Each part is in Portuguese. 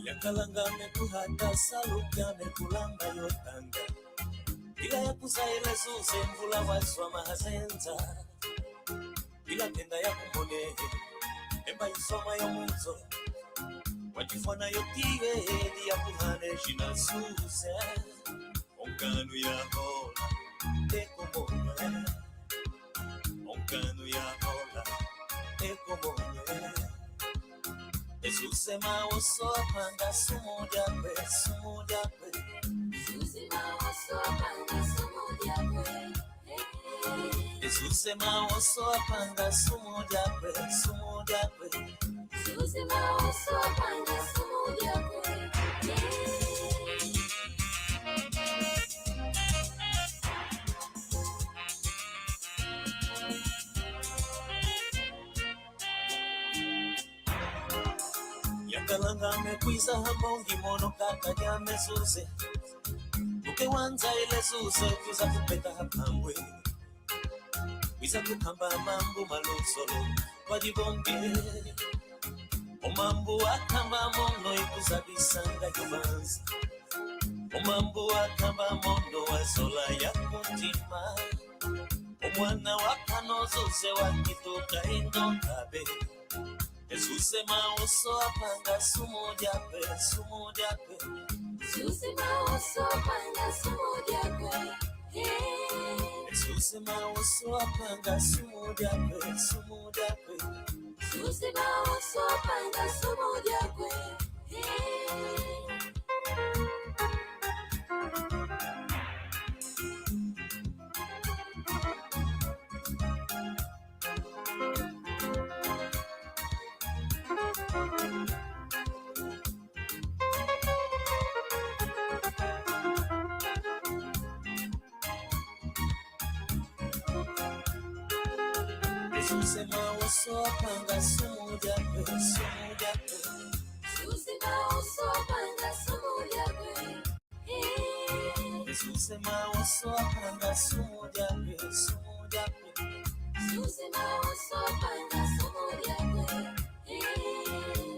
Yakalanga mekuhata salukya mekulanga yotanga ila yakuzaile zuze mvula wazwa mahazenza ila tenda yakumone emba isoma yomunzo wajifana yotive hedi yakuhane jina zuze onkanu ya hola ekomone onkanu ya hola ekomone Jesus ma oso panga sumoja kwe Jesus ma oso panga sumoja kwe Jesus ma oso panga sumoja kwe Jesus ma oso panga sumoja kwe Yakalanga mekwiza hamongi mono kaka ya mezuze Uke wanza ile zuze kuza kupeta hapangwe Wiza kukamba mambu malusolo wajibonge Omambu wakamba mono ikuza bisanga yubanzi Omambu wakamba mono wazola ya kuntima Omwana wakano zuze wakituka indokabe Jesus ma oso apanga sumoja kwe Jesus ma oso apanga sumoja kwe Jesus ma oso apanga sumoja kwe Jesus ma oso apanga sumoja kwe Jesus ma oso apanga sumoja kwe Jesus ma oso apanga sumoja kwe Jesus ma oso apanga sumoja kwe Jesus ma oso apanga sumoja kwe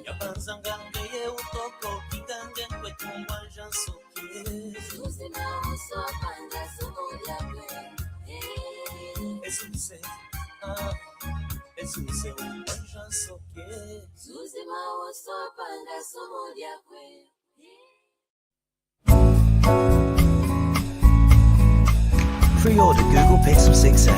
Yabanzanga ngeye utoko kigange kwe tumwa jansoke Jesus ma oso apanga sumoja kwe Jesus wanjansoke Jesus ma oso apanga sumoja kwe Pre-order Google Pixel 6a.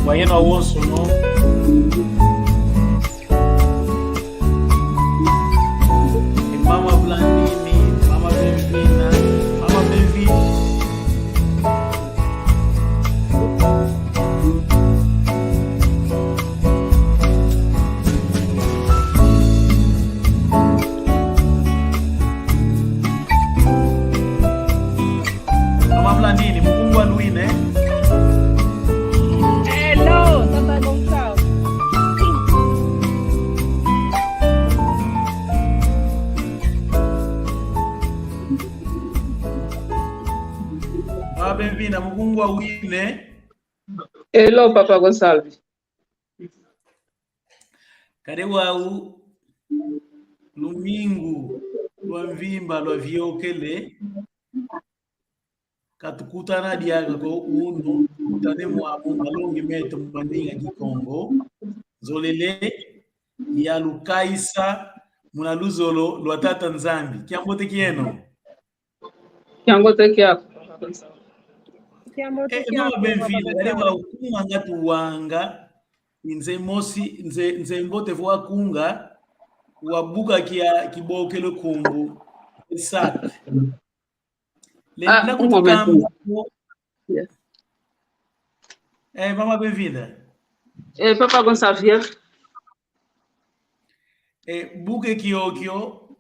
Wayena wonso no Mama Blandini, Mama Benvina, Mama Benvi Mama Blandini, mkungwa Luine Benvina mkungwa Wine. Hello Papa Gonçalves. Kade wau lumingu lwa mvimba lwa viokele katukutana diaga ko uno kutane mwamu malongi meto mbandinga Kikongo zolele ya lukaisa muna luzolo lwa tata Nzambi kiambote kieno Kiambote kiako Mama Benvina kade wau kumanga tuwanga nze mosi nze mbote voa kunga wabuka kia kiboke lo kumbu sat lenda Um momento. kutukamba Yeah. mama bem-vinda. Papa Gonçalves. Buke kiokio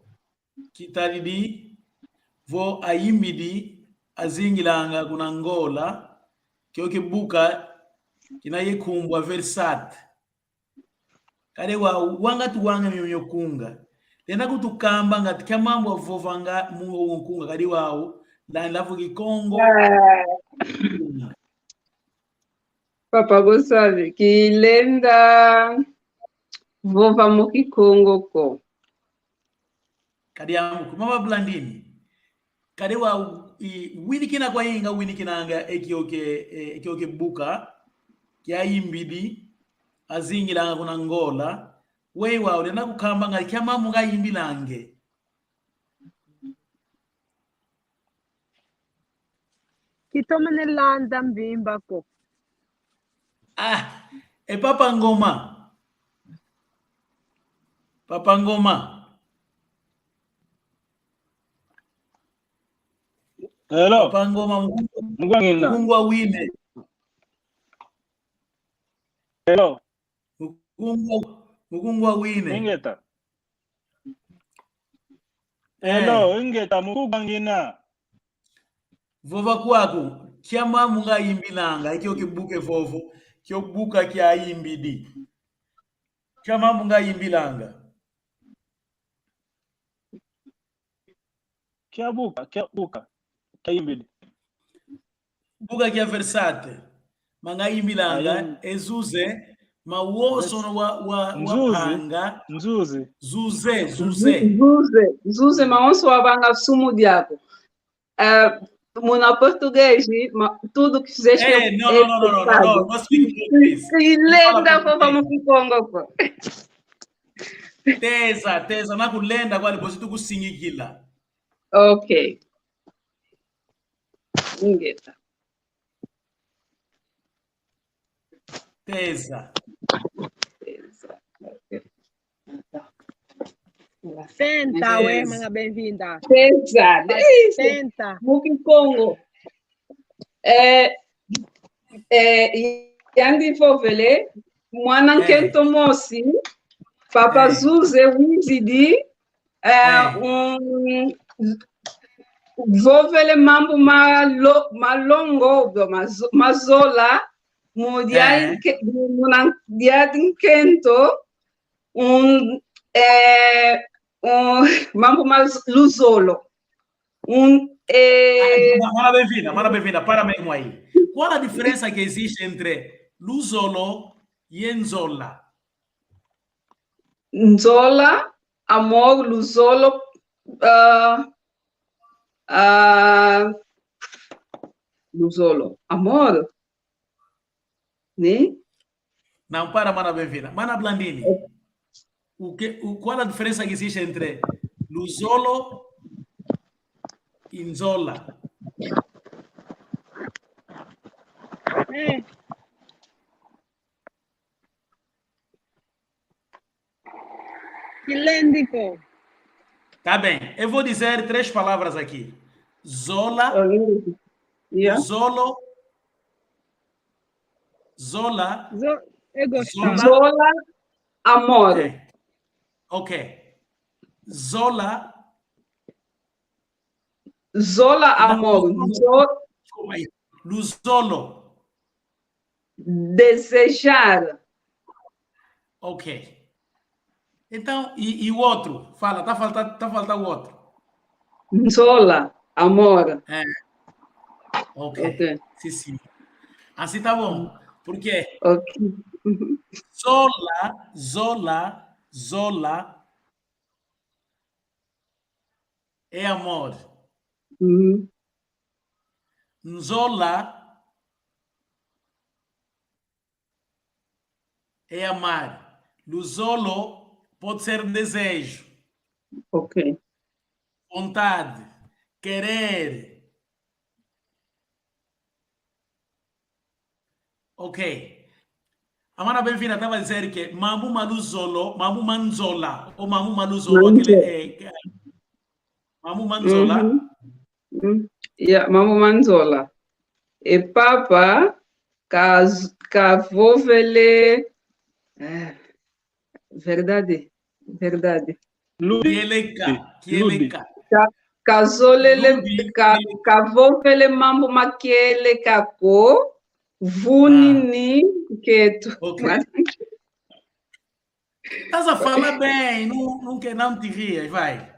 kitalidi vo ayimbidi azingilanga kuna ngola kioke buka kinaye kumbwa versat kale wanga tuwanga myoyo kunga lenda kutukamba ngati kya mambo avovanga mungo kunga kali wao lavu kikongo Papa Gonçalves, que lenda vova mukikongo ko. kadi yangu mama Blandini kadi wa wini kina kwa inga wini kinanga ekioke buka kya yimbidi azingilanga kuna ngola wei wao lenda kukamba ngati kya mambo nga yimbilange Kitoma nelanda mbimba ko. Papa Ngoma. Papa Ngoma. Hello. Papa Ngoma mkungwa wine. Hello. Mkungwa wine. Ingeta. Hello, ingeta mkungwa ngina. Vova kwako kya mamu nga yimbilanga ikyo kibuke vovo kyo buka kya yimbidi kya mamu nga yimbilanga Kya buka kya yimbidi buka kya versate manga yimbilanga ezuze mawoso wa hanga zuze maonso wabanga sumu diako. Muna português, tudo que fizeste não. Nós speak português. Lenda vova mukikongo. Teza na kulenda kwali bosi tukusingikila. Okay. Ingeta. Teza. Senta, ué, manga bem-vinda. Teza. Senta. Mukikongo. Yandi vovele, mwana kento mosi, papa zuze wizidi, vovele mambo malongo, mazola, mudia kento, mambo luzolo. Mara bem-vinda, para mesmo aí. Qual a diferença que existe entre luzolo e nzola? Nzola, amor, luzolo, luzolo, amor, né? Não, para, mana bem-vinda. Mana Blandini, qual a diferença que existe entre luzolo e nzola? Que lendico. Tá bem, eu vou dizer 3 palavras aqui. Zola, Zolo, Zola, Zola, amor. Ok. Zola, amor. Luzolo. Desejar. Ok. Então, e o outro? Fala, tá faltando o outro. Zola, amor. Ok. Sim. Assim tá bom. Por quê? Ok. Zola é amor. Nzola é amar. Luzolo pode ser desejo. Ok. Vontade. Querer. Ok. Amana bem-vinda, estava a dizer que Mamu Maluzolo, Mamu Manzola, ou Mamu Maluzolo, aquele Mamu Manzola. Yeah, Mamu Manzola. E papa, cavovele. Verdade. Kieleka. Kazolele, kavovele mambo makele kako, vunini keto. Ok. Estás a falar bem, não te rias, vai.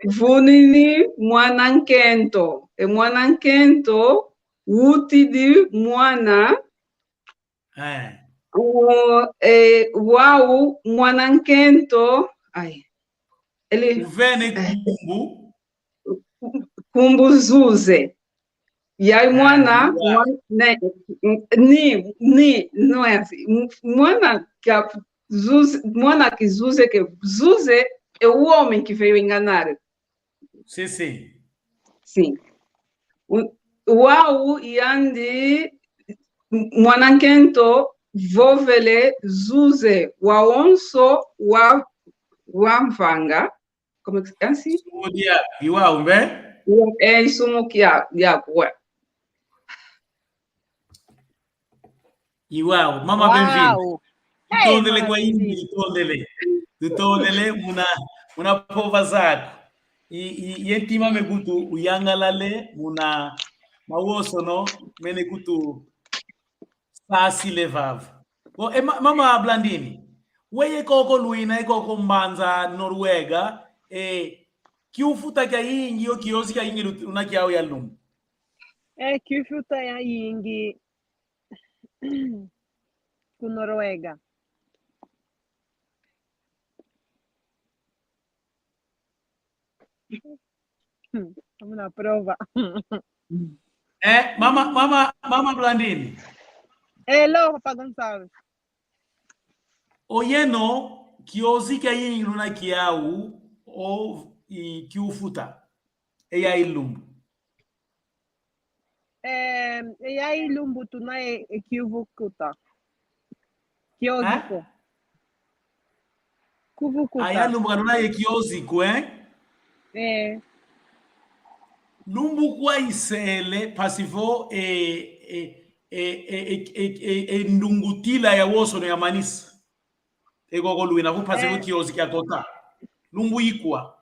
Vunini mwanankento. E mwanankento, utidi mwana. Uau mwanankento. Ai. Ele. Vene Kumbu zuze. E aí, mwana, não é assim. Mwana que zuze, é o homem que veio enganar. Sim. Sim. Uau, yandi, mwanankento, vovele, zuze, waonso, wamvanga. Como é que é assim? Uau, né? É isso que é. Iwao, mama bem-vindo. Tutondele kwa hindi, tutondele muna pova zako. Yentima mekutu uyangalale muna mawoso no mene kutu sasi levavu. Mama Blandini, weye koko luina koko mbanza Noruega kiufuta kya yingi o kiosi kya yingi unakiao ya lumu. Kiufuta ya yingi com Noruega. Vamos na prova. Mama Blandini. Hello, Papa Gonçalves. Oyeno kiosi kya yingi unakiao o kiufuta eya ilumbu. E aí, Lumbu, tu não é equivocuta. Kiosiko. Kuvukuta. Aí, Lumbu, não é kiosiko, hein? Lumbu, kwa isele, pasivo, ndungutila ya woso no ya manisa. Ego goluina, vou fazer o kiosiko ya kota. Lumbu ikwa.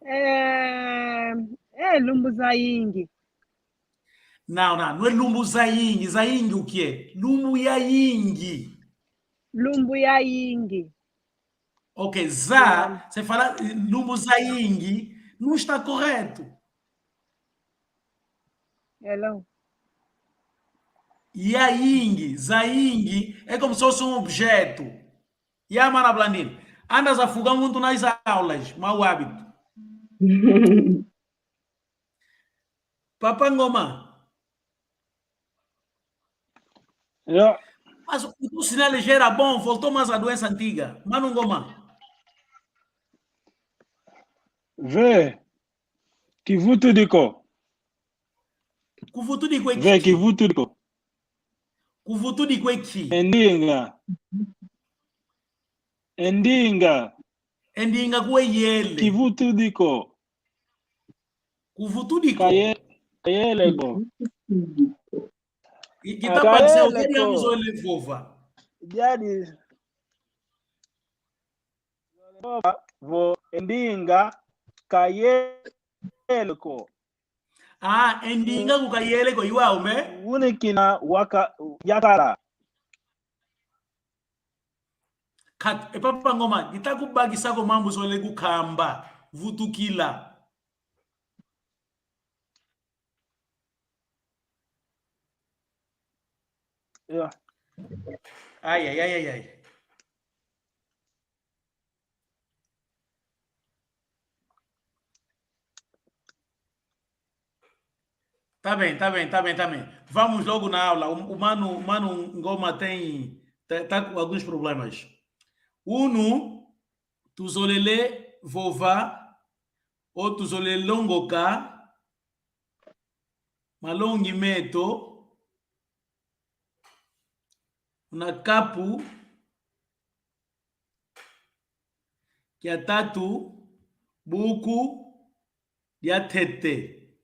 Lumbu zaingi. Não é lumbu zaingi. Zaingi o que é? Lumbu ya ingi. Lumbu ya ingi. Ok, você fala lumbu zaingi, não está correto. Hello. Yaingi, zaingi, é como se fosse um objeto. Mana Blandini, andas a fugar muito nas aulas, mau hábito. Papangoma. Mas o sinal já era bom, voltou mais a doença antiga. Mano Ngoma. Vê. Kivutu diko. Kuvutu diko. Vê, kivutu diko. Kuvutu diko aqui. Endinga. Kwe yele. Kivutu diko. Kuvutu diko. Kayele ko. E que tá parecendo que ele usou ele vova. Jadi. Vo endinga kayele ko. Endinga ku kayele ko iwa ume. Unikina waka yakara. Papa Ngoma, kitakubagisa ko mambo zole kukamba, vutukila. Yeah. Ai. Tá bem. Vamos logo na aula. O Mano Ngoma tá com alguns problemas. Tuzolele vova, ou tuzolele longoka, malongi meto, na capu, que é tatu, buku, e a tete.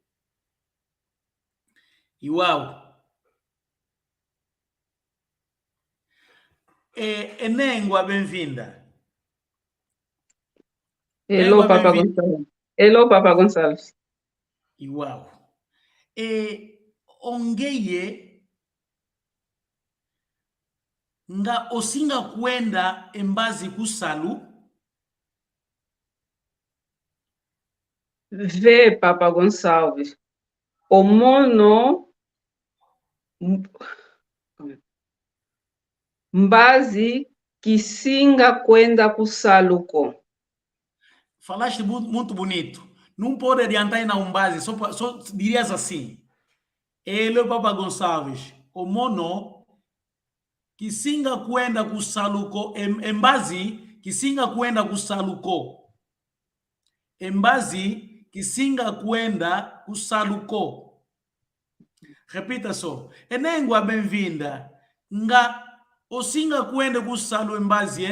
E uau! Enengua, bem-vinda. Hello, Enengua, Papa bem-vinda. Gonçalves. Hello, Papa Gonçalves. E uau! Ongeye, nga osinga kwenda embazi kusalu, Vê, Papa Gonçalves. O mono mbazi kisinga kwenda kusaluko. falaste muito bonito. Não pode adiantar aí na umbazi, só dirias assim. Ele é o Papa Gonçalves, o mono que singa kwenda kusaluko, embazi que singa kwenda kusaluko. Embazi que singa kwenda kusaluko. Repita só. Enengua bem-vinda. Nga osinga kwenda kusalu embazi,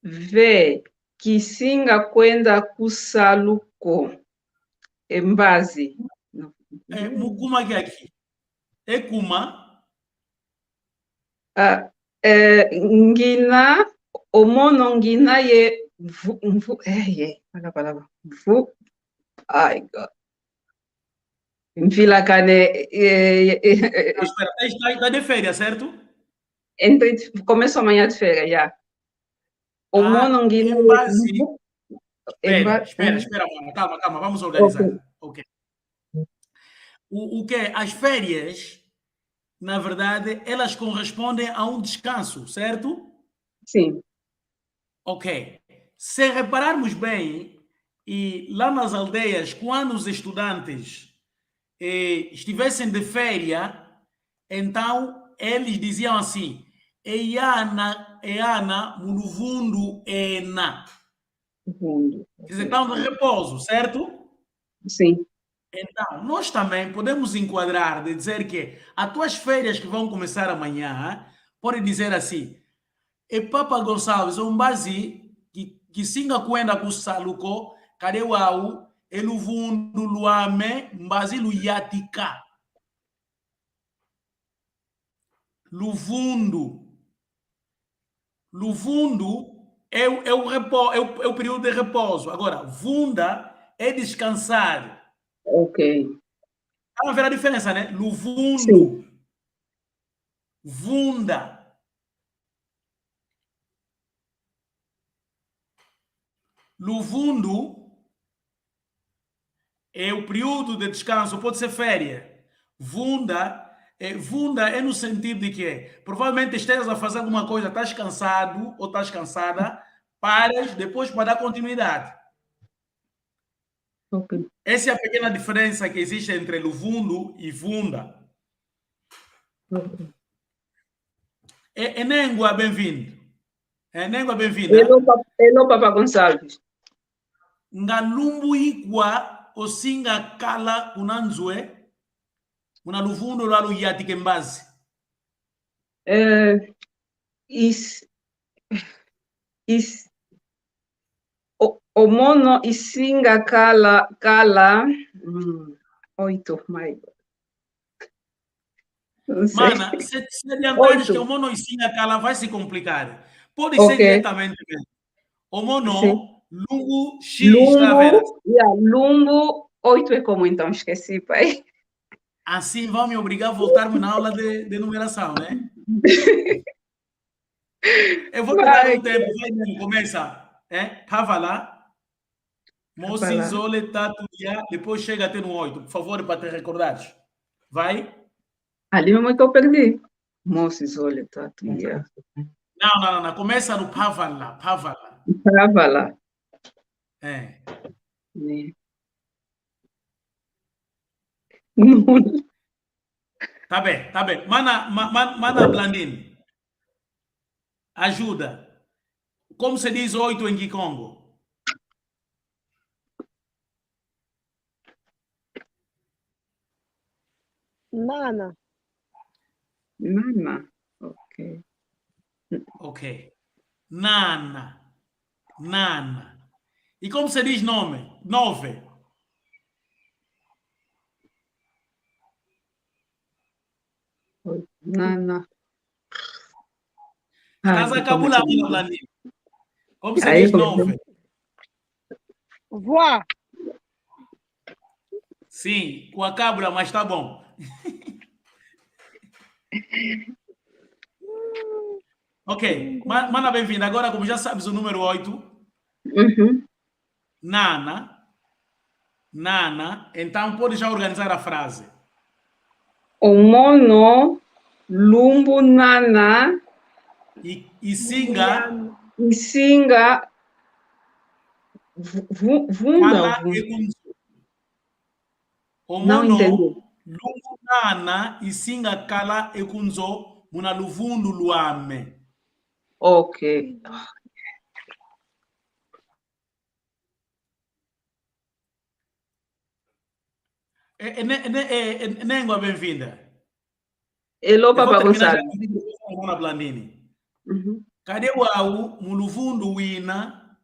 Vê, kisinga kwenda kusaluko. Embazi. Mukuma que aqui. Ekuma. Ngina, o mono ngina ye olha a palavra. Ai, God. Mfilakane, Espera, está de férias, certo? começo amanhã de férias, já. O mono ngina Embazi. ye Espera, mano. Calma, vamos organizar. Ok. Ok. O que é? As férias, na verdade, elas correspondem a um descanso, certo? Sim. Ok. Se repararmos bem, e lá nas aldeias, quando os estudantes estivessem de férias, então eles diziam assim: Eana, Muluvundu, Ena. Quer dizer, estão de repouso, certo? Sim. Então, nós também podemos enquadrar de dizer que as tuas férias que vão começar amanhã, pode dizer assim: e Papa Gonçalves, um base que singa kwenda kusaluko, karewau, eluvundu luame, mbazi luyatika. Luvundu. Luvundo é o período de repouso. Agora, vunda é descansar. Ok. Está a ver a diferença, né? Sim. Luvundo. Vunda. Luvundo é o período de descanso, pode ser férias. Vunda é no sentido de que provavelmente estejas a fazer alguma coisa, estás cansado ou estás cansada, paras, depois para dar continuidade. Ok. Essa é a pequena diferença que existe entre luvundo e vunda. Enengua, bem-vindo. Enengua, bem-vinda. Hello, Papa Gonçalves. Ngalumbu ikwa osinga kala kunanzwe. Una luvundo lwalu yati kembazi. O mono isinga kala 8, my God. Não sei. Mana, se adiantares que o 8. mono isinga kala vai se complicar. Pode ser Ok. diretamente mesmo. O Sim. mono, lungu, x, está a ver? Lumbo, 8 é como então? Esqueci, pai. Assim vão me obrigar a voltar-me na aula de numeração, né? Eu vou te dar Vai, um tempo, vai mesmo, começa. Tava lá. Moci, falar. Zole, Tatu, Ya, depois chega até no 8, por favor, para te recordares. Vai? Ali mesmo é que eu perdi. Moços, olha, tá aqui. Não. Começa no Pavala. Estava lá. É. Né? Não. Tá bem. Mana Blandine. Ajuda. Como se diz 8 em Kikongo? Nana. Nana. Ok. Ok. Nana. Nana. E como se diz nome? 9. Nana. Estás a cabular, Ana Blandini. Como se Aí, diz 9? Vó. Sim, com a cabra, mas tá bom. Ok, mana bem-vinda. Agora, como já sabes o número 8, Uhum. Nana. Nana. Então, pode já organizar a frase. Omono, lumbu nana, E singa, e singa, vunda. cala e kunzo. Não entendi. Omono, lungu nana, e singa, cala e kunzo, muna luvundu luame. Ok. Nengua bem-vinda. Hello, Eu vou Papa terminar já Gonçalo. com a Blandini. Uhum. Cadê o au, muluvundu wina,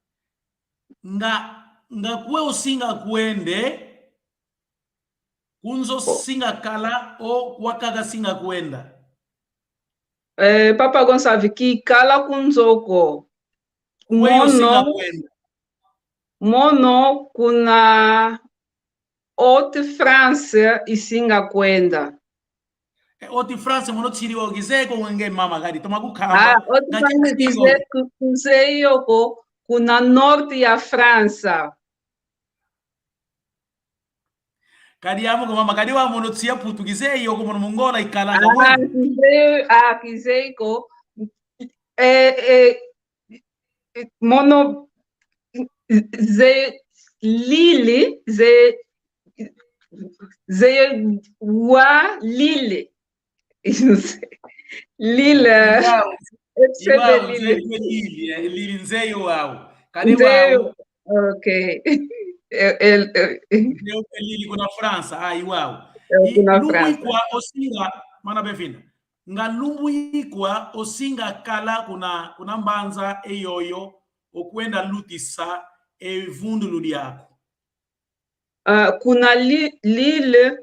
nga kwe usinga kuende, kunzo singa kala o wakaga singa kuenda. Papa Gonçalo, que cala com nzoko. Kwe usinga Mono, kuenda. mono, kuna ote França e singa kwenda. Oti France mono tsiri ogizeko wenge mama gadi toma Ah, kukamba. ote Nga França dizer que kusei yoko kuna norte ya França. kadi yamu ko mama kadi wa mono tsiya Portugize yo ko mono mongola ikalanga Ah, wende. kisei ko mono ze lili ze wa lili. Não sei. Lila. Iwao nzeyo lili, lili nzeyo wao. Kadi wao. Ok. Lili kuna França, iwao. Eu na Lumbu França. ikwa osinga, mana bem-vinda. Nga lumbu ikwa osinga kala kuna mbanza eyoyo okwenda lutisa evundulu lyako. Kuna lile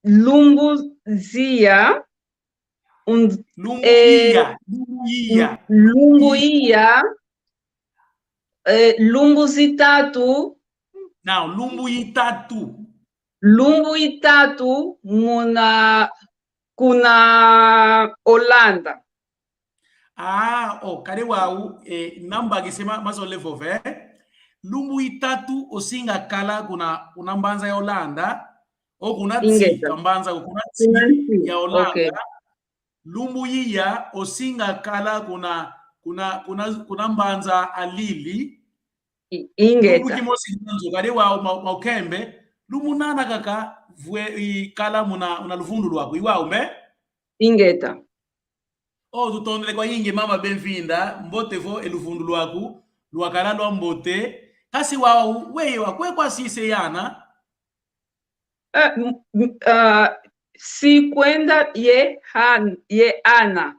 lumbuzia lumbuia lumbuzitatu. Não, lumbuitatu. Lumbuitatu kuna Holanda. Kade wau namba gisema maso levove. Lumbuitatu osinga kala kuna mbanza ya Holanda o kuna tsi kambanza kuna tsi ya Holanda. Okay. Lumbuia osinga kala kuna mbanza alili. Ingeta. Lumbu kimosi nzo kade wau maukembe lumunana kaka vwe kala una luvundu lwako iwao me ingeta. Tutondele kwa yingi mama bem-vinda mbote vo eluvundu lwaku lwakala lwa mbote kasi wao weye wakwe kwa sise yana si kwenda ye ana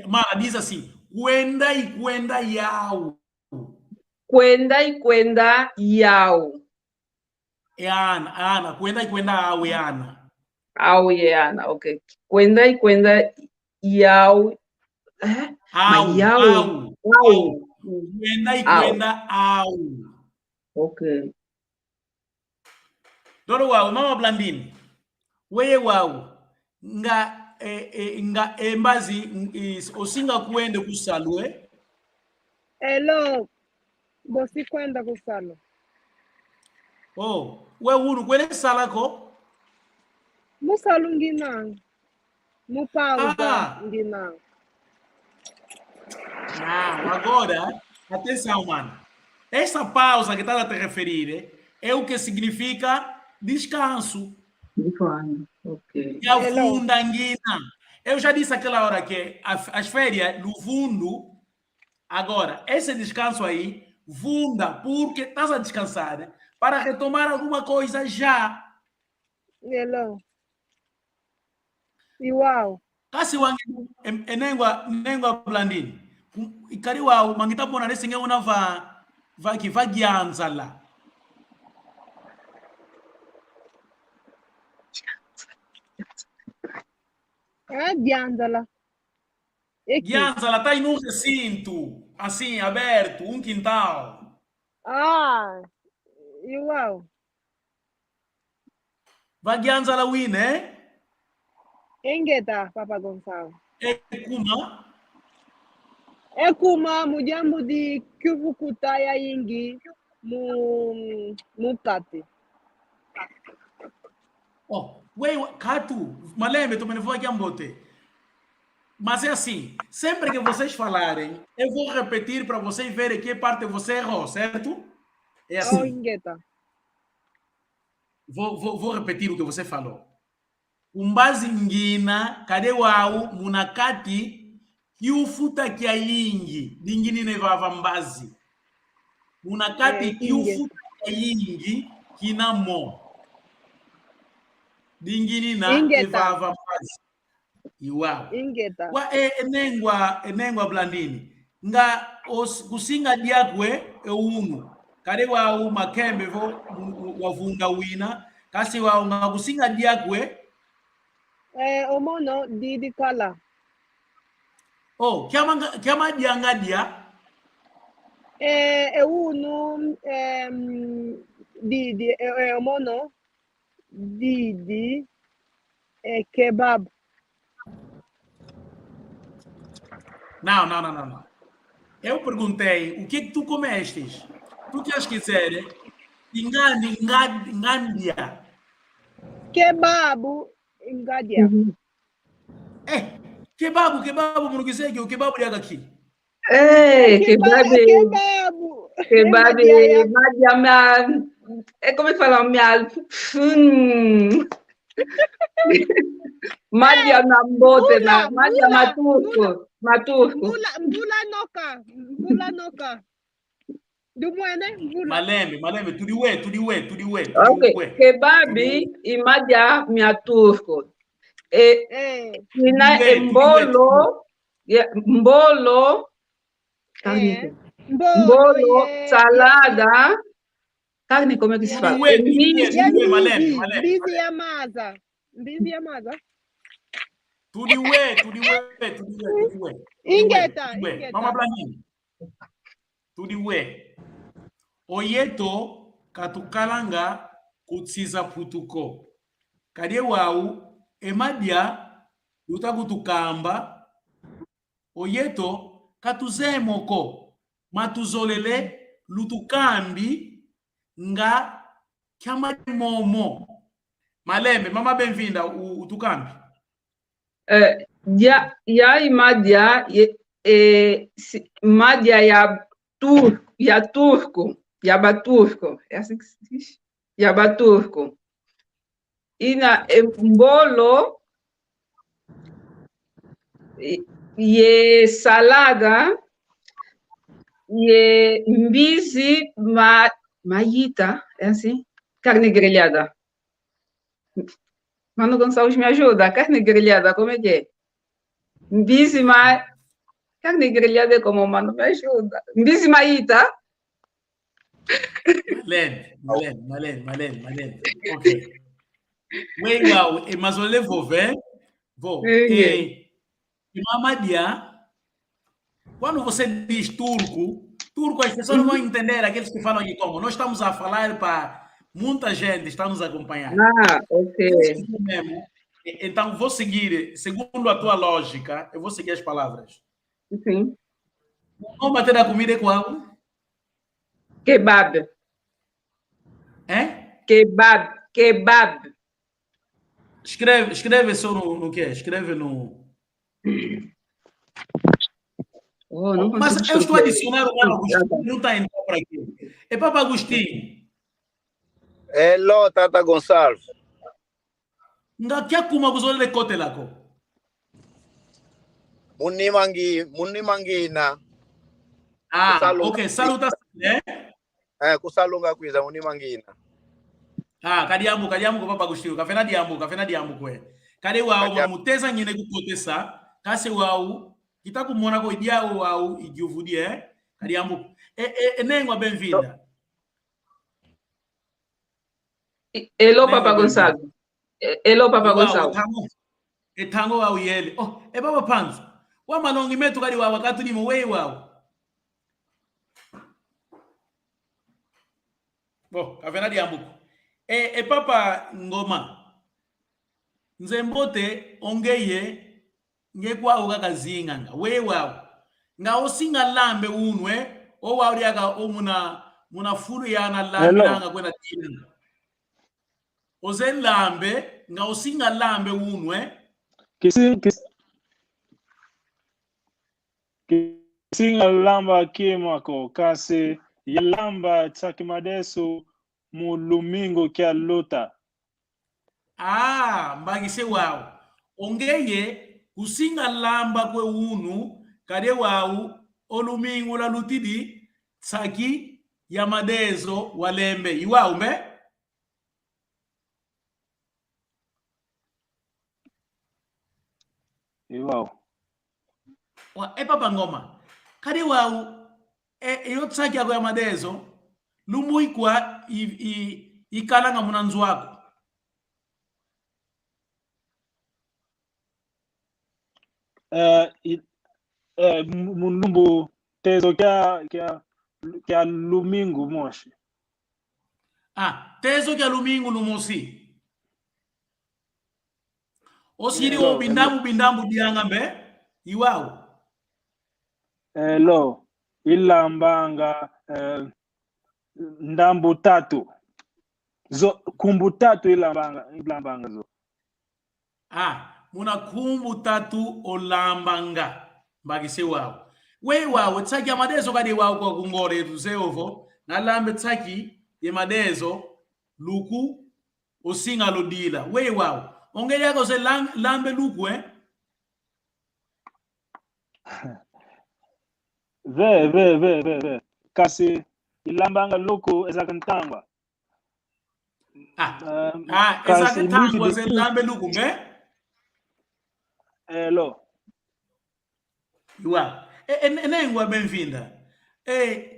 mara diz assim kwenda ikwenda yao kwenda ikwenda yao ana kwenda ikwenda awe ana au yana. Ok, kwenda ikwenda yao au kwenda ikwenda au. Ok. Doro wao mama Blandini weye wao nga embazi osinga kuende kusalwe. Hello. Bosi kwenda kusalo. We huru kwele salako? Musalu nginang. Mupausa nginang. Não, agora, atenção, mano. Essa pausa que está a te referir é o que significa descanso. Ok. E a funda nguina. Eu já disse aquela hora que as férias no fundo. Agora, esse descanso aí, funda, porque estás a descansar para retomar alguma coisa já. Hello. Iwao. Kasi wangi enengwa blandini. Ikari wao mangita pona lesinge una va gianzala. Gianzala. Gianzala tá in un recinto, assim, aberto, um quintal. Iwao. Va gianzala wine, Engeta, Papa Gonçalo. Kuma Mujambo di Kivukutaya Ingi Mukati. Oh, Catu, Malembe, tu me levou aqui a Ambote. Mas é assim, sempre que vocês falarem, eu vou repetir para vocês verem que parte você errou, certo? É assim. Engeta. Vou repetir o que você falou. Umbazi ngina, kade wau, munakati, kiufuta kia ingi, dingini nevava mbazi. Munakati kiufuta kia ingi, kinamo. Dingini na nevava mbazi. Iwao. Ingeta. Wa enengwa blandini. Nga kusinga diakwe unu. Kade wau makembe vo wavunga wina. Kasi wau nga kusinga diakwe. Omono di kala. Oh, kiama dianga dia? Unu di omono di kebab. Não. Eu perguntei, o que é que tu comestes? Tu queres dizer, Ingandia. Kebabu, Ingadia. Kebabu, mnugisegi, o kebabu diaga aqui. Kebabu. É como é falar minha Madia Nambote na Madia Maturco. Mbula noka. Dumwene mbula. Malembe, tudiwe. Okay, kebabi e Madia Maturco. Nina mbolo, salada. Carne, como é que se fala? Mbizi ya maza. Tudiwe. Ingeta. Mama Blanini. Tudiwe. Oyeto katukalanga kutsiza putuko. Kadie wau emadia yuta kutukamba. Oyeto katuzemoko matuzolele lutukambi nga kama momo. Malembe, mama bem-vinda, o Tucambi. Madia ya turco, yabaturco, é assim que se diz? Yabaturco. E na mbolo e salada e mbizi maíta, é assim? Carne grelhada. Mano Gonçalves me ajuda. Carne grelhada, como é que é? Mbizi carne grelhada é como, mano, me ajuda. Mbizi maíta. Malene. Ok. Legal. Mas eu levo, velho. Mamadia, quando você diz turco, as pessoas não vão entender aqueles que falam de como. Nós estamos a falar para muita gente, está nos acompanhando. Ok. Então, vou seguir, segundo a tua lógica, eu vou seguir as palavras. Sim. Vamos bater a comida com algo? Kebab. Kebab. Escreve só no quê? Escreve no... Mas eu estou adicionando o Mano Agostinho, não está indo para aqui. É Papa Agostinho. Hello, Tata Gonçalves. Nga kya kuma kuzolele kote lako? Munimangina. Ok, saluta. Kusalunga kwiza munimangina. kadiambuko papa kushiro kafena diambuko kwe kade wao muteza nyine kukotesa kase wao kitakumona ko idiao wao ijuvudie kadiambuko enengwa benvinda. Hello Papa Gonçalo. Hello Papa Gonçalo. Etango wao yele baba Panzo wa malongi metu kadi wa wakati ni mwe wao kafena diambuko papa Ngoma nzembote ongeye ngekwa ukakazinganga we wao nga osinga lambe unwe o wawriaka o muna furu yana lambe nga kwenda tinanga ozen lambe nga osinga lambe unwe kisinga lamba kimako kase ya lamba tsakimadeso mu lumingo kia lota. Mbagise wao ongeye usinga lamba kwe unu kade wao olumingo la lutidi tsaki ya madezo walembe iwao me iwao papa Ngoma kade wao iyo tsaki ya madezo lumuikwa ikalanga munanzu wako munumbu tezo kia lumingu moshi. Tezo kia lumingu lumosi osiri o bindambu diangambe iwao lo ilambanga ndambu tatu kumbu tatu ilambanga zo muna kumbu tatu olambanga mbagise wao we wao tsaki ya madezo kadi wao kwa kungore tuseovo na lambe tsaki ya madezo luku osinga lodila we wao ongeli yako se lambe luku ve kasi ilambanga luku ezakantangwa ezakantangwa se lambe luku me lo iwa enengwa benvinda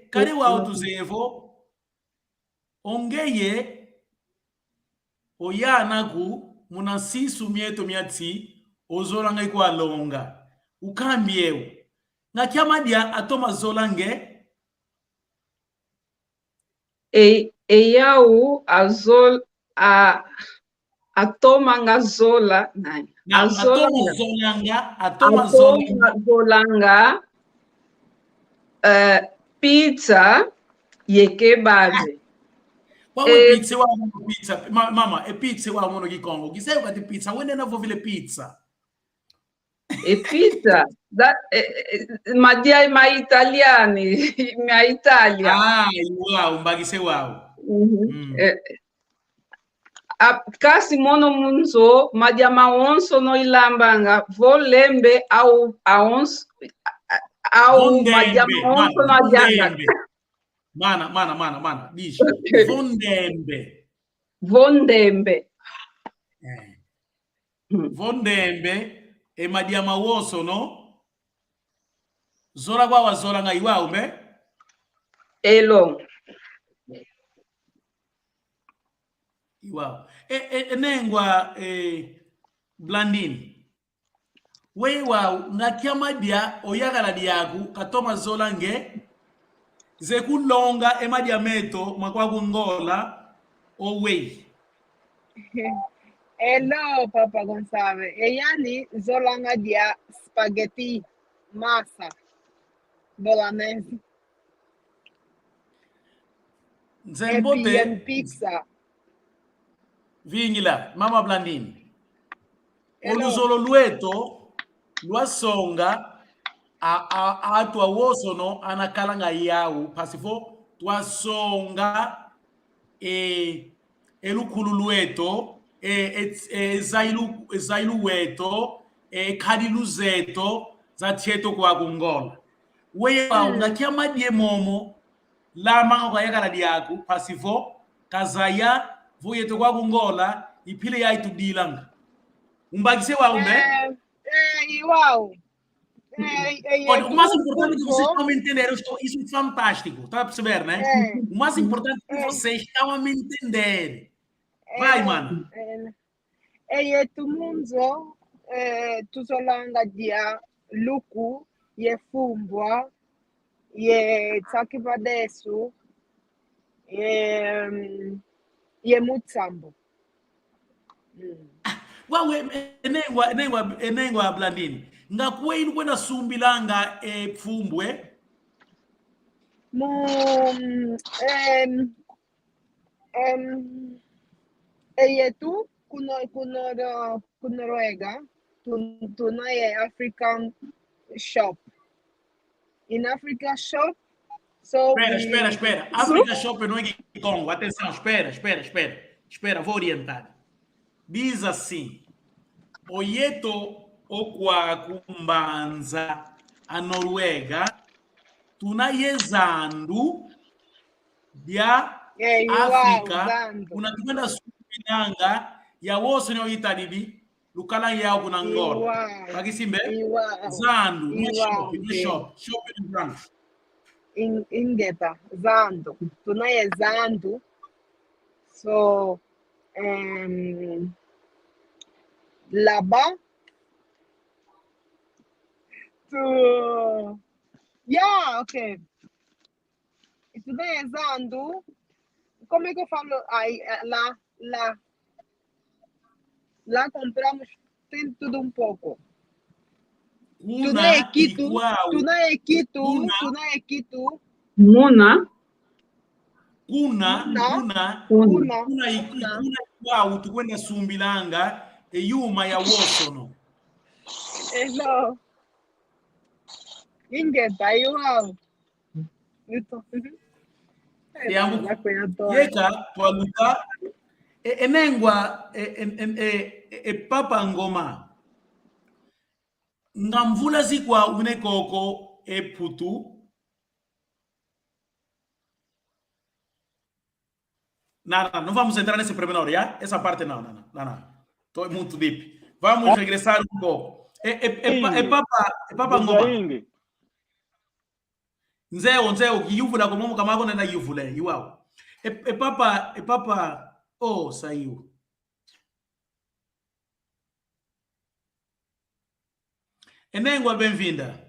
kade wao tuzevo ongeye oyanaku muna sisu mieto miati ozolanga iko alonga ukambieu na kiamadia atoma zolange yau azol atoma ngazola nani atoma zolanga pizza yekebaje pizza mama pizza wa mono kikongo kiseu kati pizza wende navo vile pizza pizza madia ma italiani ma Italia wow mbagise wao kasi mono munzo madia maonso no ilambanga volembe au aonso au madia maonso no adianga mana dish vondembe madia mawoso no zora kwa wazola nga iwao me elo iwao enengwa Blandini we wao ngakiamadia oyagala diaku katoma zola nge zekulonga emadia meto makwa kungola owei Hello Papa Gonçalo. Yani zolanga dia spaghetti massa bolognese. Nzembote pizza. Vingila mama Blandini oluzolo lueto luasonga atu awosono anakalanga yau pasifo tuasonga elukulu lueto zailu weto kadilu zeto za tieto kwa kungola wewa ungakia madie momo la manga kwa yakala diaku pasifo kazaya vuyeto kwa kungola iphile yaitu dilanga umbakise wa umbe Igual. olha, o mais importante é que vocês estão a entender, isso é fantástico, está a perceber, né? O mais importante é que vocês estão a me entender. Vai, mano. Tu mundo, tu solanga dia luku, fumbwa, tsaki padesu, mutsambo. Wawe enengwa blandini. Ngakwenu kwenda sumbilanga pfumbwe. Tu kunoruega, tu na African shop. In Africa shop, so Espera. Africa shop não é Congo. Atenção, espera, vou orientar. Diz assim: Oyeto okwa kumbanza a Noruega tunayezandu bya Afrika unakwenda suminanga ya wose ne oyitadidi lukala yao kuna Angola pakisimbe zandu no shop in branch ingeta zandu tunayezandu so là-bas ok. Estudando, como é que eu falo? Lá compramos tudo um pouco. Tu não é Quito. Muna. Kuna ikuau tukwenda sumbilanga eyuma ya wosono. Hello. Ingeta igual. Yeka twaluka enengwa papa ngoma ngamvula zikwa unekoko putu não vamos entrar nesse pormenor, já? Essa parte não. Estou muito deep. Vamos regressar um pouco. Papa ngoma. Nzeo, yuvula como kama kona na yuvula, iwao. Papa, oh, saiu. Enengwa, bem-vinda.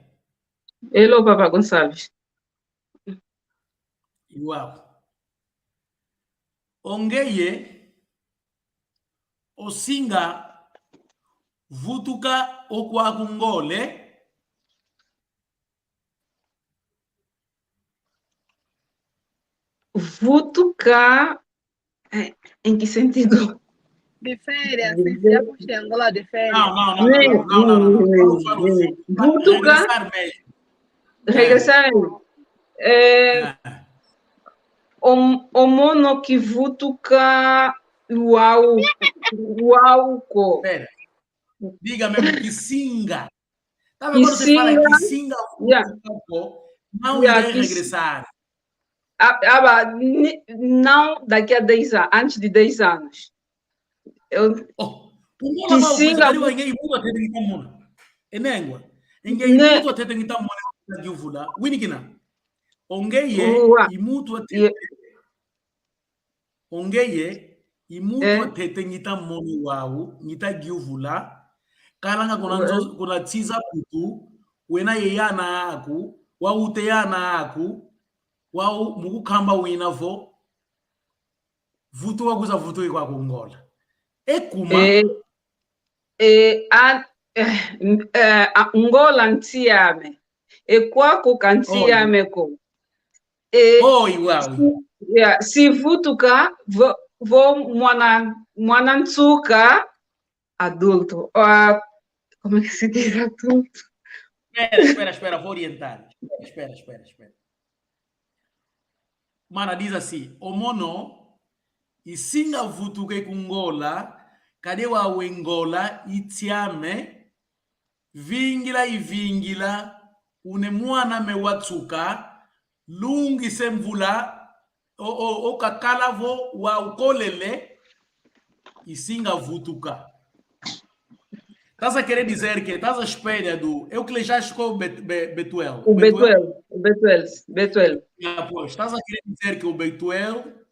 Hello, Papa Gonçalves. Iwao. Ongeye osinga vutuka okwa kungole vutuka em que sentido? De férias, se já puxei Angola de férias. Não. Vutuka regressar o mono que vutuka uauco. Pera. Diga mesmo que singa. Tá vendo quando você fala que singa não irá regressar. Não daqui a 10 anos, antes de 10 anos. Ongeye imutu atetengita moni wau nita giuvula kalanga kuna tiza putu wena yeyana aku wau teyana aku wau mukukamba winavo vutu wakuza vutu ikwa kungola ekuma ngola ntiame ekwako kantiame ko si vutuka vou mwana ntuka adulto. Como é que se diz adulto? Espera, vou orientar. Espera. Mana diz assim, o mono isinga vutuka kungola kade wa wengola itiame vingila une mwana mewatsuka lungi semvula o kakalavo wa ukolele e singa vutuka. Estás a querer dizer que estás à espera do... Eu que já escolho Betuel. O Betuel. Estás a querer dizer que o Betuel,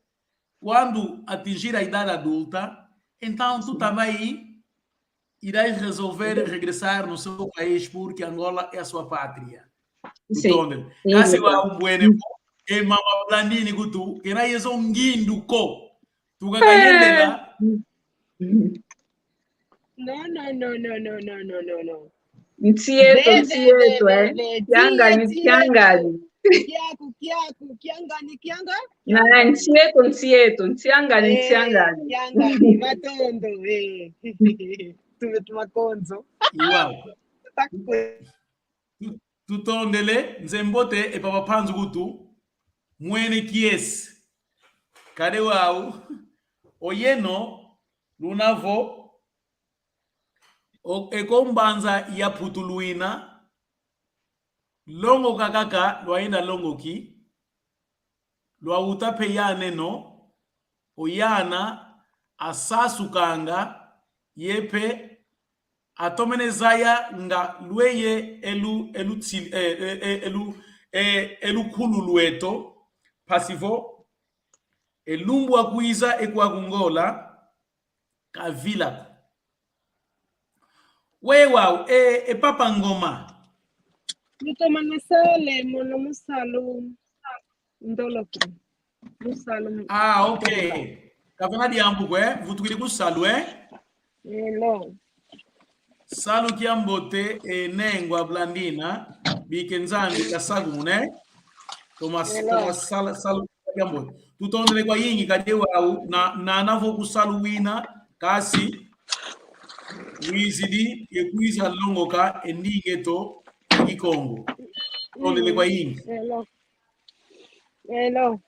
quando atingir a idade adulta, então tu também irás resolver regressar no seu país porque Angola é a sua pátria. Sim. Kasi wa ubwene e mama blandini kutu kena yeso ngindu ko tukakayendela. No. Ntieto, Kiangani. Kianga. Na ntieto, Kiangani. Kiangani, matondo, tumakonzo. Wow. Tutondele nzembote e papa panzu kutu mwene kiesi kade wau oyeno lunavo ekombanza ya putuluina longo kakaka lwaenda longo ki lwa utape yane no oyana asasukanga yepe atomenezaya nga lweye elukhulu lweto pasivo elumbu akwiza ekwakungola kavila wewa papa ngoma Nitoma nasale mono musalu ndoloku musalu. Okay. Kavana diambu kwe vutukiri kusalu Hello. Salu kiambote nengwa blandina bikenzani kasagune Thomas salu kiambote tutondele kwa yingi kadewa na navo kusalu wina kasi wizidi yekuiza longoka endingeto Kikongo tondele kwa yingi Hello.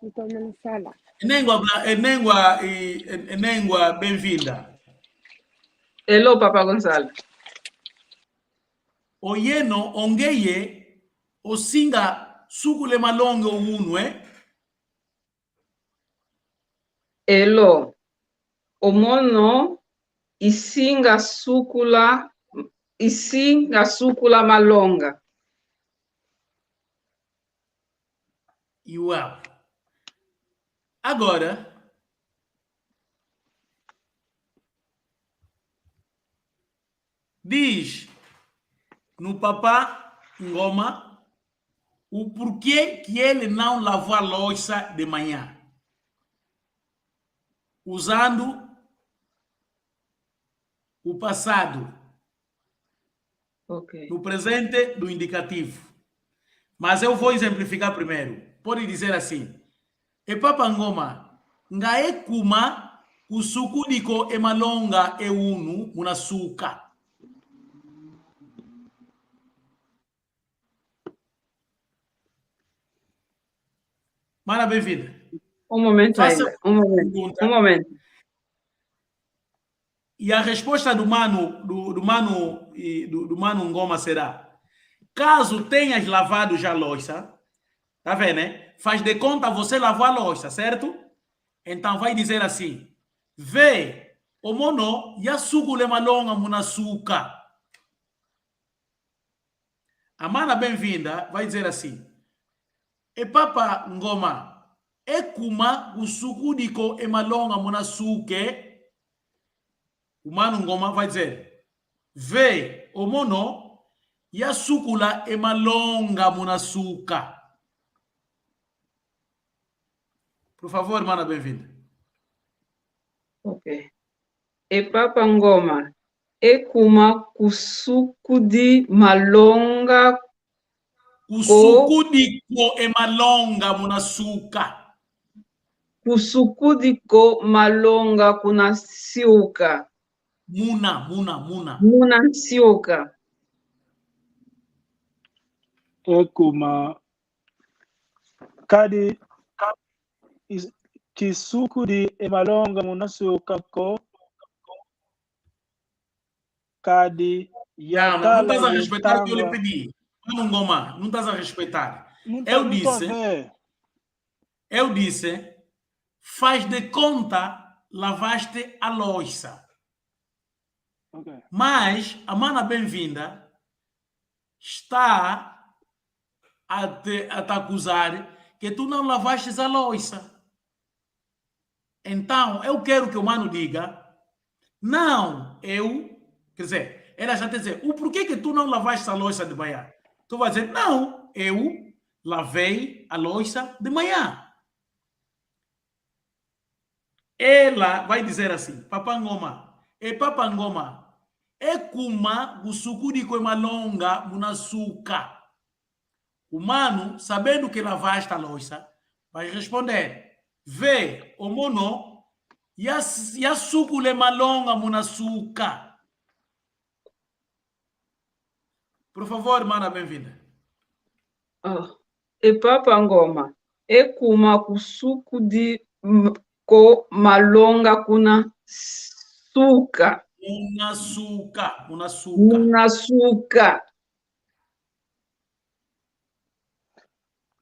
Nitoma nasala. Enengwa Benvinda. Hello, Papa Gonzalo. Oyeno ongeye osinga sukule malonge unwe. Hello. Omono isinga sukula malonga. Uau. Agora diz no Papa Ngoma o porquê que ele não lavou a louça de manhã, usando o passado, no presente do indicativo. Mas eu vou exemplificar primeiro. Pode dizer assim: e Papa Ngoma ngae kuma kusukudiko emalonga eunu munasuka. Mara bem-vinda. Um momento ainda. Um momento. E a resposta do mano Ngoma será: caso tenhas lavado já a louça, tá vendo, né? Faz de conta você lavou a louça, certo? Então vai dizer assim: vê, o mono ya suku le malonga munasuka. A mana bem-vinda vai dizer assim: e Papa Ngoma, e kuma usukudiko e malonga munasuke. O mano Ngoma vai dizer: vê, o mono ya sukula e malonga munasuka. Por favor, mana bem-vinda. Ok. E Papa Ngoma, e kuma kusukudi malonga. Kusukudiko e malonga munasuka. Kusukudiko malonga kunasiuka. Muna. Munasiuka. Ekuma kadi kisukudi emalonga munasuka ko kadi Não estás a respeitar o que eu lhe pedi. Mano Ngoma, não estás a respeitar. Eu disse, faz de conta lavaste a louça. Ok. Mas a mana bem-vinda está a te acusar que tu não lavaste a louça. Então, eu quero que o mano diga, não, quer dizer, ela já te dizer, o porquê que tu não lavaste a louça de manhã? Tu vai dizer, não, eu lavei a louça de manhã. Ela vai dizer assim, papangoma, é kuma gusukuri com malonga munasuka. O mano, sabendo que lavaste a louça, vai responder, vê, o mono, yasuku le malonga munasuka. Por favor, mana, bem-vinda. E Papa Ngoma, e kuma kusuku di ko malonga kuna suka. Munasuka.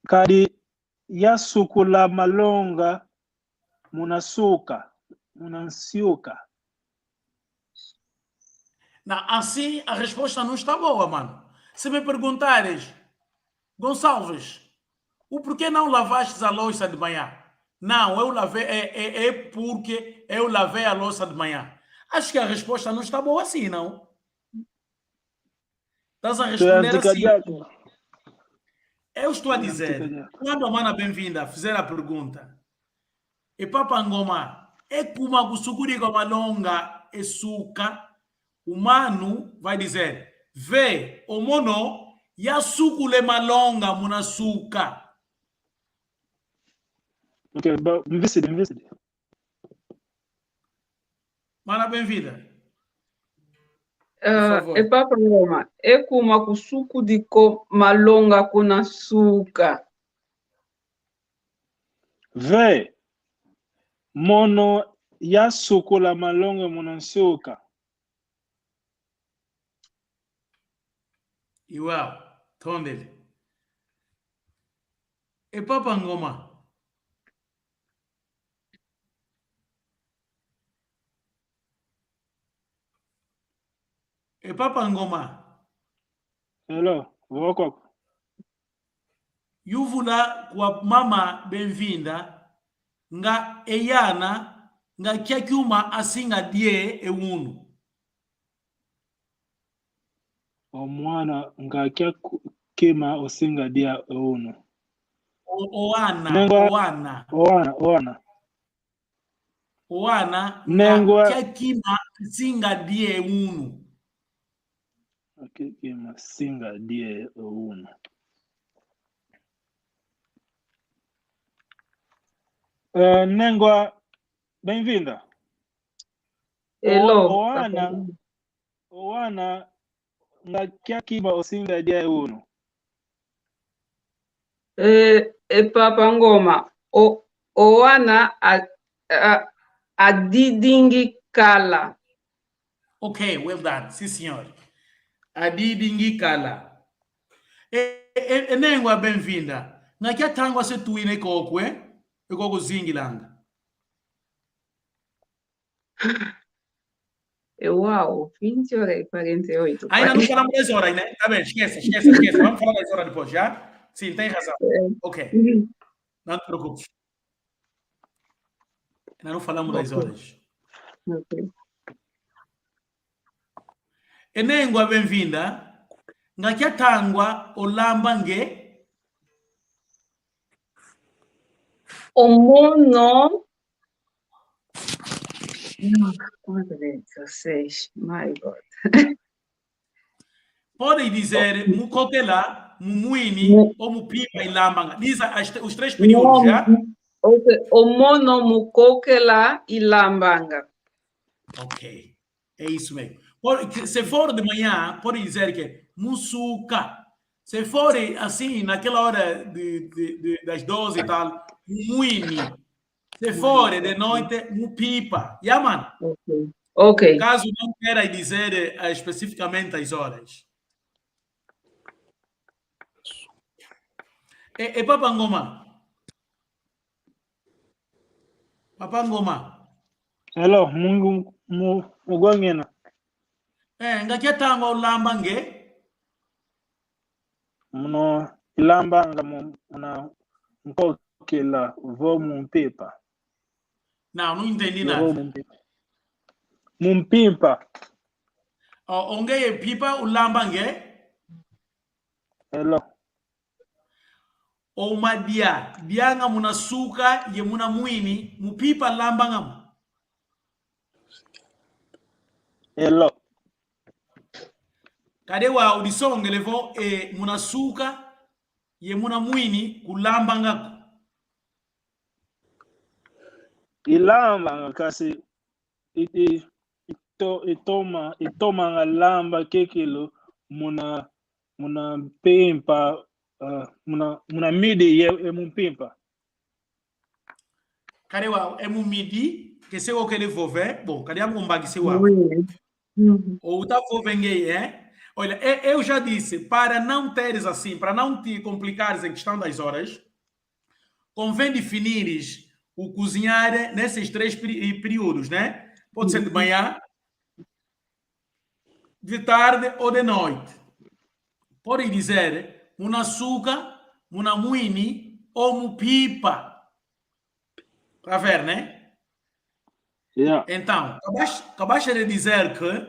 Kadi yasukula malonga munasuka. Não, assim a resposta não está boa, mano. Se me perguntares, Gonçalves, o porquê não lavaste a louça de manhã? Não, eu lavei, é porque eu lavei a louça de manhã. Acho que a resposta não está boa assim, não? Estás a responder assim. Eu estou a dizer, quando a mana bem-vinda fizer a pergunta, e Papa Ngoma, é kuma gusukuri com malonga e suca, o mano vai dizer, vê, o mono, yasuku le malonga munasuka. Ok, invested. Mana bem-vinda. E Papa Ngoma, e kuma kusuku di ko malonga kuna suka. Vê, mono yasukula malonga munasuka. Igual, tondele. E Papa Ngoma. E Papa Ngoma. Hello, wako. Yuvula kwa mama bem-vinda nga eyana nga kyakyuma asinga die ewunu. Omwana ngakya kema osinga dia uno. Oana Nengwa kyakima singa die ewunu. Kema singa die uno. Nengwa bem-vinda. Hello. Oana ngakya kima osinga dia uno. E Papa Ngoma, oana a didingi kala. Okay, well done. Sim, senhor. Adidingi kala. Nengwa bem-vinda. Nga kyatangwa se tuine kokwe, ekoko zingilanga. Uau, 20 horas e 48. Ainda não falamos das horas, né? Tá bem, esquece. Vamos falar das horas depois, já? Sim, tem razão. Ok. Não te preocupes. Ainda não falamos das horas. Ok. Enengwa bem-vinda. Nga kyatangwa olambange. Omono. Quanto é 16? My God. Pode dizer mukokela, mumuini ou mupipa e lambanga. Diz os três períodos, já? Omono, mukokela e lambanga. Ok. É isso mesmo. Se for de manhã, pode dizer que musuka. Se for assim, naquela hora das 12 e tal, muini. Se for de noite, mupipa. Yeah, man? Ok. Caso não queira dizer especificamente as horas. E Papa Ngoma? Papa Ngoma? Hello, Mungu mugongena. Ngakia tango ulamba nge? Muno ilamba nga muna mkokela vo mumpipa. Não entendi Vo nada. Mumpimpa. Onge ye pipa ulamba nge? Hello. O madia, dianga muna suka ye muna muini, mupipa lamba ngam. Hello. Kade wa udisonge levo muna suka ye muna muini kulamba ngako. Ilamba nga kasi itoma nga lamba kekelo muna pimpa muna midi ye mumpimpa. Kade wa emu midi kese o kele vove, bom, kade amu mbagi se wa. Ou tá vovenge, Olha, eu já disse, para não teres assim, para não te complicares em questão das horas, convém definires o cozinhar nesses 3 períodos, né? Pode ser de manhã, de tarde ou de noite. Pode dizer, uma açúcar, uma muini ou uma pipa. Para ver, né? Yeah. Então, acabaste de dizer que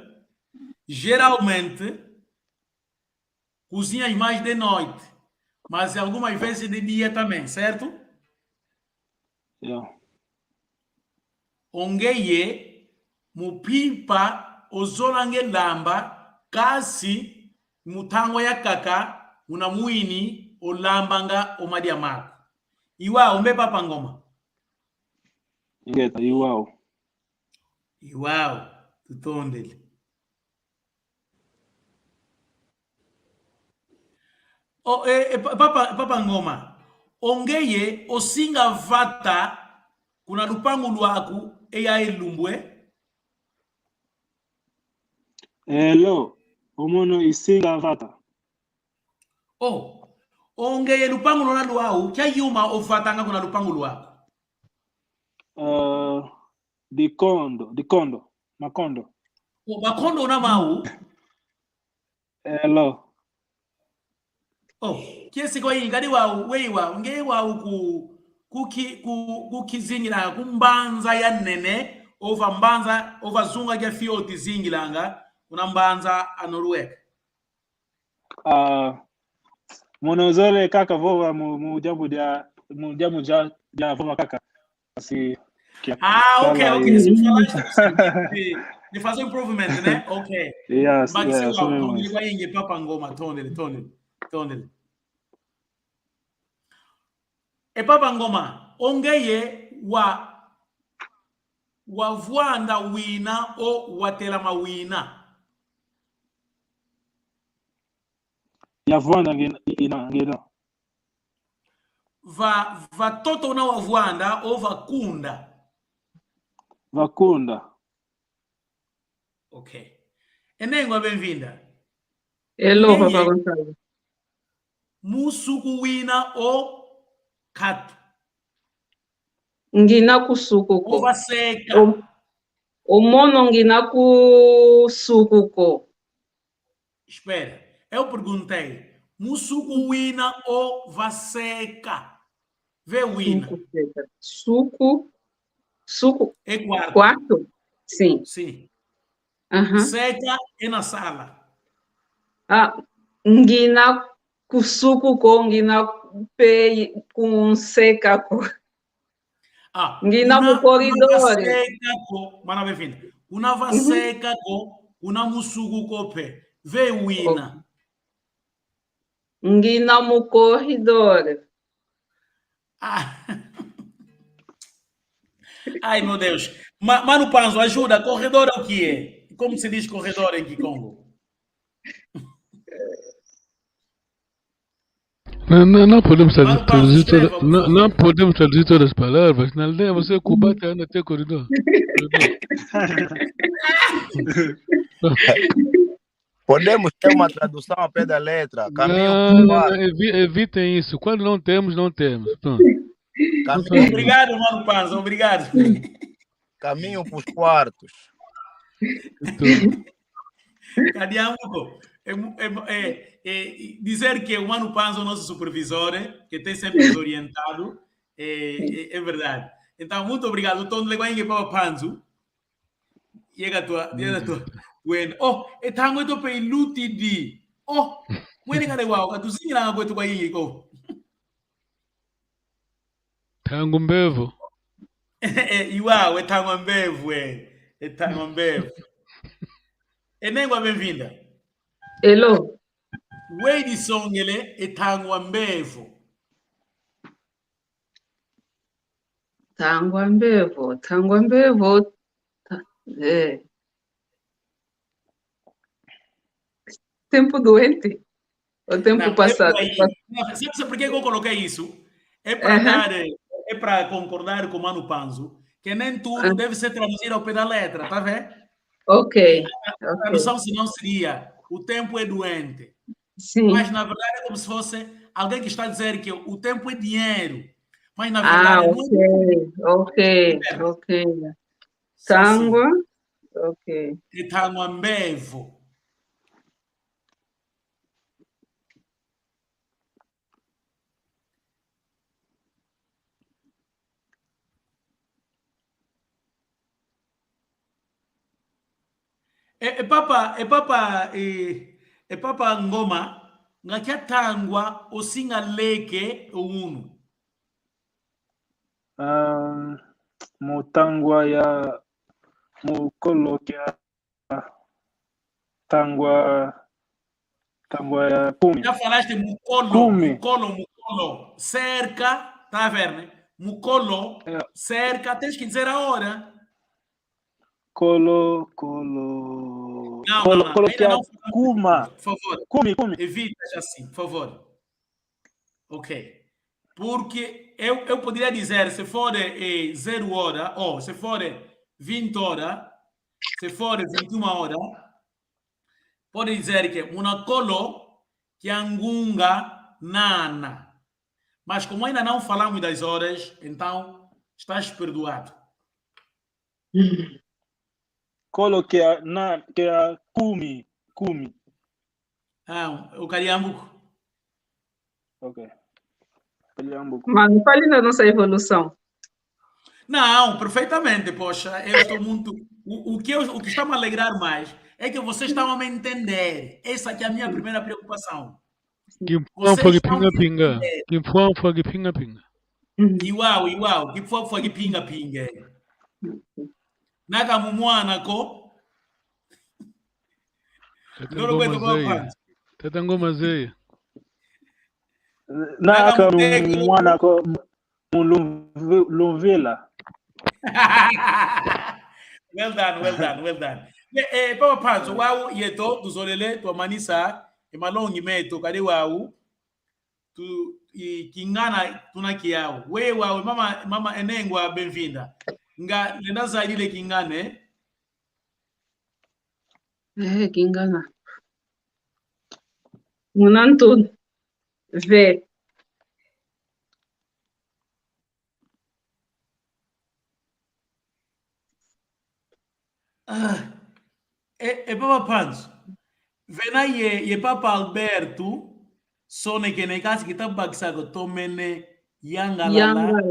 geralmente cozinhas mais de noite, mas algumas vezes de dia também, certo? Yeah. Ongeye mupipa ozolange lamba kasi mutango ya kaka una muini olambanga omadia mako. Iwa umbe papa ngoma. Ngeta iwao. Iwao tutondele. Papa ngoma. Ongeye osinga vata kuna lupangu lwaku eya elumbwe. Hello. Omono isinga vata. Ongeye lupangu lona lwau kya yuma ovatanga kuna lupangu lwaku. Makondo. Makondo una mau. Hello. Kiesi kwa hii ngadi wau weiwa nge wau kukizingira kumbanza ya nene over zunga ya fioti zingilanga una mbanza anorweka. Monozole kaka vova mujamu ja vova kaka. Assim, ok. De fazer improvement, né? Ok. Yes, Mas yes. tondele kwa inge papa ngoma, tondele. E papa ngoma, ongeye wa vuanda wina o watela mawina. Ya vuanda ngina. Va toto na wa vuanda o vakunda. Vakunda. Ok. Enengwa benvinda. Hello, Papa Gonçalo. Musuku wina o katu. Ngina kusukuko. Ova seca. Mono ngina kusukuko. Espera. Eu perguntei. Musuku wina o vaseca. Vê wina. Suco. É quarto. Quarto? Sim. Sim. Uhum. Seca é na sala. Ngina kusukuko, ngina pe com seca ko. Ngina mu corredor. Mana bem-vinda. Una vaseca ko, una musuku kope. Vê wina. Ngina mu corredor. Ai, meu Deus. Mano Panzo, ajuda. Corredor é o que é? Como se diz corredor em Kikongo? Não podemos traduzir todas as palavras. Na aldeia você cubata anda até corredor. Podemos ter uma tradução ao pé da letra. Não, evitem isso. Quando não temos, não temos. Pronto. Obrigado, Mano Panzo. Obrigado. Caminho para os quartos. Cadiambo, dizer que o Mano Panzo é o nosso supervisor, que tem sempre nos orientado, é verdade. Então, muito obrigado. Estou levando para o Panzo. Chega a tua. Bueno. Oh, é tango eu estou lutidi. Oh, bueno, cara, uau. Tu sim lá agora tu vai ir. Tango mbevo. Uau, é tango mbevo, é tango mbevo. É nem bem-vinda. Hello. O Edson, ele é tango mbevo. Tango mbevo. Tempo doente. O tempo Não, passado. Sabe por que eu coloquei isso? É para dar, é para concordar com o Mano Panzo, que nem tudo deve ser traduzido ao pé da letra, tá vendo? Ok. A tradução senão seria: o tempo é doente. Sim. Mas na verdade é como se fosse alguém que está a dizer que o tempo é dinheiro. Mas na verdade ok. Tango. Ok. É tango mbevo. É papa ngoma ngakia tangwa osinga leke uno. Mutangwa ya mukolo ya tangwa ya kumi. Já falaste mukolo. Cerca, tá vendo? Mukolo, cerca, tens que dizer a hora. Colo que não. Kuma. Por favor. Kumi. Evita assim, por favor. Ok. Porque eu poderia dizer, se for 0 hora, ou se for 20 horas, se for 21 horas, pode dizer que munakolo kiangunga nana. Mas como ainda não falamos das horas, então estás perdoado. Colo que é kumi. O Cariambuco. Ok. Cariambuco. Mano, fale da nossa evolução. Não, perfeitamente, poxa, eu estou muito... O que está me a alegrar mais é que vocês estão a me entender. Essa que é a minha primeira preocupação. Vocês estão a me entender. Iwau, que foi pinga-pinga. Naga mumwana ko. Tata ngoma zeya. Naka mwana ko mulumvila. Well done. Papa Panzo, wau yeto tuzolele tuamanisa emalongi meto kade wau tu kingana tunakiao. We wau mama enengwa benvinda. Nga lenda zaidi le kingane. Kingana. Munantu ve. Papa Panzo. Vena ye Papa Alberto sone que ne casa que tá bagsago tomene yangalala.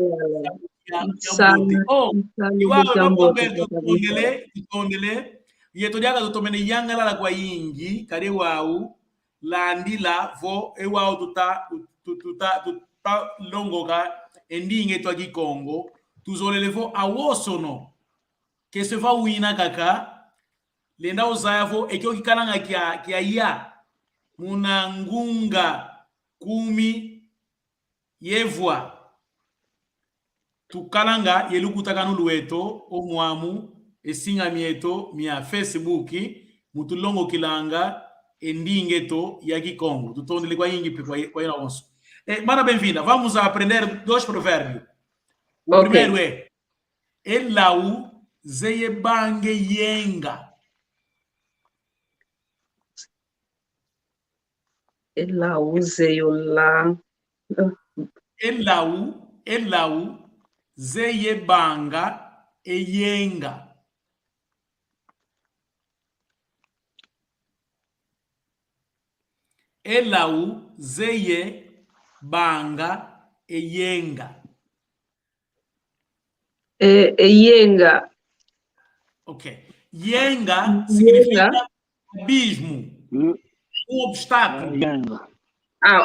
Oh, igual Papa Alberto tondele ye todiaga do tomene yangalala kwa ingi kare wau landila vo e wau tuta longoga endinge to aqui Congo tuzolele vo awosono que se va wina kaka lenda uzayavo ekyo kikalanga kia ya munangunga kumi yevwa tukalanga yelukutakanu lueto omwamu esinga mieto mia Facebook mutulongo kilanga endingeto ya Kikongo tutondele kwa ingi kwa ina onso. Mara bem-vinda, vamos aprender 2 provérbios. O primeiro é elau zeyebange yenga. Elau zeyola. Elau zeyebanga eyenga. Elau, zeye, banga, eyenga. Yenga. Ok. Yenga significa abismo, obstáculo. Yenga.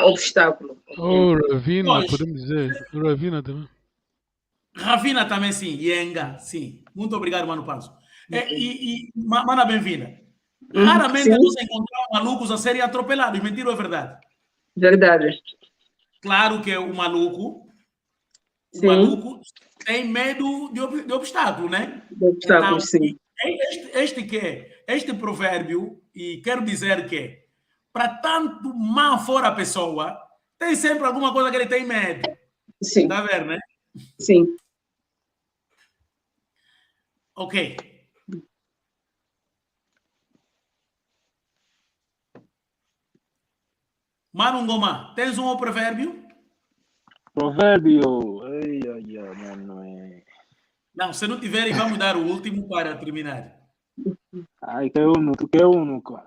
Obstáculo. Oh, ravina, Pois. podemos dizer. Ravina também. Ravina também sim, yenga, sim. Muito obrigado, Mano Panzo. Mana, bem-vinda. Raramente Sim. nós encontramos malucos a serem atropelados, mentira ou é verdade? Verdade. Claro que o maluco Sim. tem medo de obstáculo, né? Obstáculo, Então, sim. este provérbio, e quero dizer que, para tanto má for a pessoa, tem sempre alguma coisa que ele tem medo. Sim. Tá vendo, né? Sim. Ok. Mano Ngoma, tens um provérbio? Provérbio. Mano. Não, se não tiver, vamos dar o último para terminar. Ai, que único. Que é o único,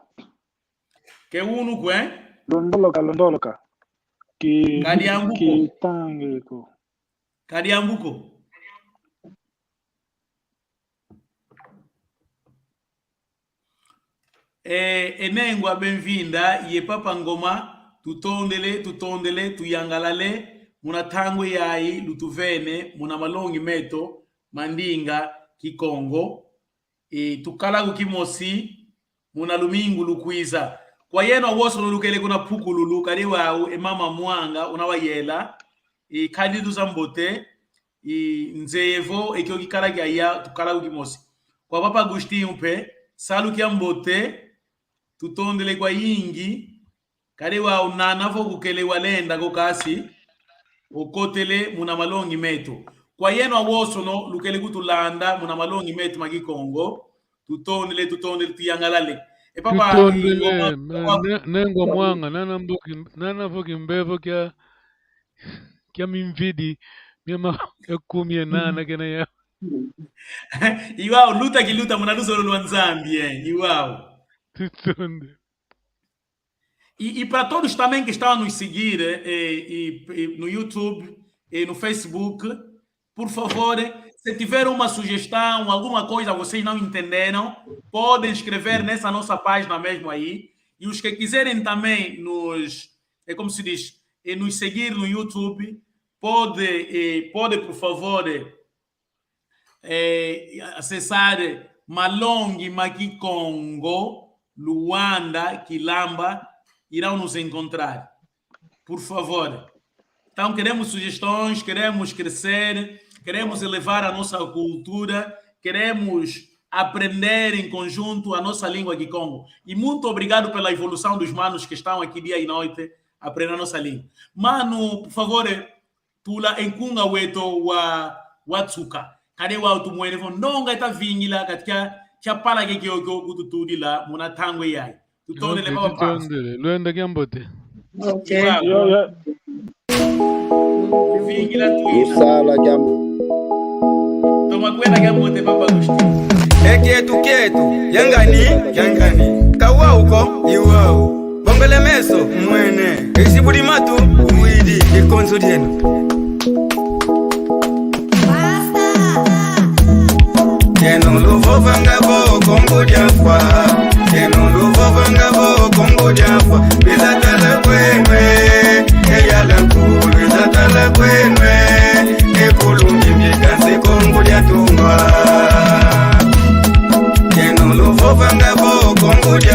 hein? Londoloka. Kariambuko. Kitangeko. Kariambuko. Enengwa bem-vinda, e Papa Ngoma, tutondele, tuyangalale, munatangwe yai, lutuvene, munamalongi meto, mandinga, kikongo, tukalagu kimosi, munalumingu lukwiza. Kwa yeno awoso lulukele kuna puku lulu, kariwau, mama mwanga, unawayela, kadidu zambote, nzeevo, ekyo kikalagi aya, tukalagu kimosi. Kwa Papa Agustinho pe, salu kiambote, tutondele kwa yingi, kariwa unanavo kukele walenda kokasi, okotele munamalongi meto. Kwa yeno awoso no, lukele kutulanda, munamalongi meto magikongo, tutondele, tuyangalale. Papa, Tutondele, nengo mwanga, nana voki mbevo kia mimvidi, miama kumie nana kena ya. Iwao, luta kiluta, munaluzo luanzambi, iwao. Tutondele. E para todos também que estão a nos seguir no YouTube e no Facebook, por favor, se tiver uma sugestão, alguma coisa vocês não entenderam, podem escrever nessa nossa página mesmo aí. E os que quiserem também nos seguir no YouTube, pode por favor, acessar Malongi Makikongo, Luanda, Quilamba, irão nos encontrar. Por favor. Então, queremos sugestões, queremos crescer, queremos elevar a nossa cultura, queremos aprender em conjunto a nossa língua Kikongo. E muito obrigado pela evolução dos manos que estão aqui dia e noite aprendendo a nossa língua. Mano, por favor, tula enkunga weto wa tsuka. Kade wa utumwene fo nonga ita vingila katika chapala kekyo kututudi la muna tangwe yai. Tutondele baba pass. Tutondele, luenda kiambote. Ok. Vingila tuina. Usala kiambo. Toma kwenda kiambote baba Agustinho. Ekietu yangani kawa uko iwao bombele meso mwene esibudi matu uidi ikonzo dienu Kenu luvo vangabo kongo diafwa Kenu luvo vangabo kongo diafwa Bila